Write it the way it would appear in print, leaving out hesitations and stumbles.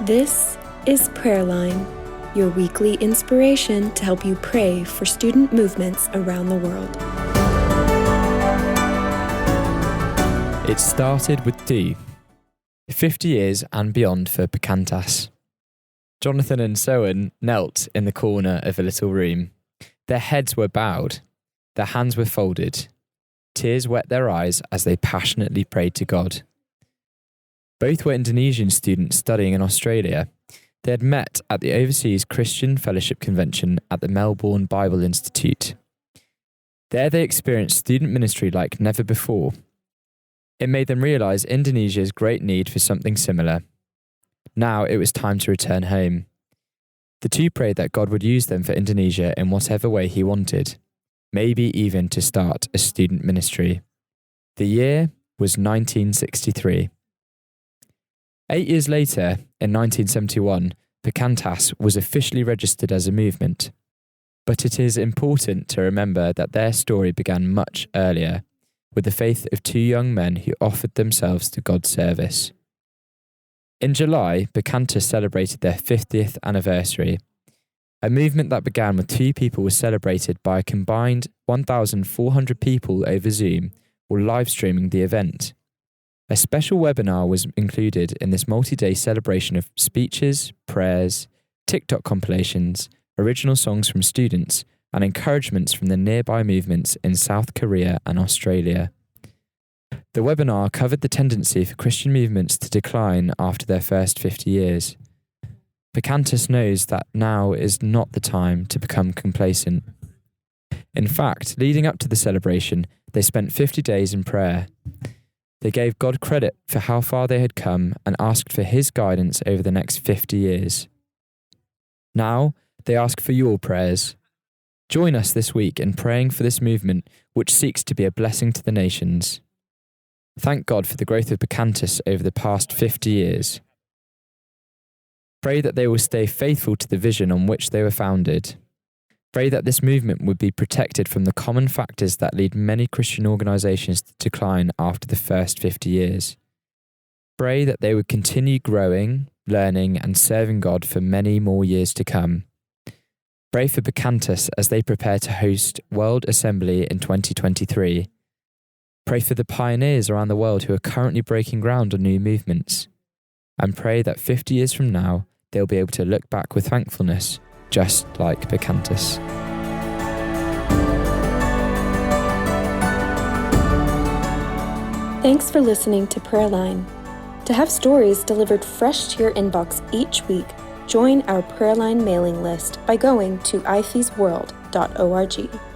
This is Prayer Line, your weekly inspiration to help you pray for student movements around the world. It started with 50 years and beyond for Perkantas. Jonathan and Soen knelt in the corner of a little room. Their heads were bowed, their hands were folded. Tears wet their eyes as they passionately prayed to God. Both were Indonesian students studying in Australia. They had met at the Overseas Christian Fellowship Convention at the Melbourne Bible Institute. There they experienced student ministry like never before. It made them realise Indonesia's great need for something similar. Now it was time to return home. The two prayed that God would use them for Indonesia in whatever way he wanted, maybe even to start a student ministry. The year was 1963. 8 years later, in 1971, Perkantas was officially registered as a movement. But it is important to remember that their story began much earlier, with the faith of two young men who offered themselves to God's service. In July, Perkantas celebrated their 50th anniversary. A movement that began with two people was celebrated by a combined 1,400 people over Zoom or live streaming the event. A special webinar was included in this multi-day celebration of speeches, prayers, TikTok compilations, original songs from students, and encouragements from the nearby movements in South Korea and Australia. The webinar covered the tendency for Christian movements to decline after their first 50 years. Perkantas knows that now is not the time to become complacent. In fact, leading up to the celebration, they spent 50 days in prayer. They gave God credit for how far they had come and asked for his guidance over the next 50 years. Now, they ask for your prayers. Join us this week in praying for this movement, which seeks to be a blessing to the nations. Thank God for the growth of Perkantas over the past 50 years. Pray that they will stay faithful to the vision on which they were founded. Pray that this movement would be protected from the common factors that lead many Christian organisations to decline after the first 50 years. Pray that they would continue growing, learning and serving God for many more years to come. Pray for Perkantas as they prepare to host World Assembly in 2023. Pray for the pioneers around the world who are currently breaking ground on new movements. And pray that 50 years from now, they'll be able to look back with thankfulness, just like Perkantas. Thanks for listening to Prayer Line. To have stories delivered fresh to your inbox each week, join our Prayer Line mailing list by going to ifesworld.org.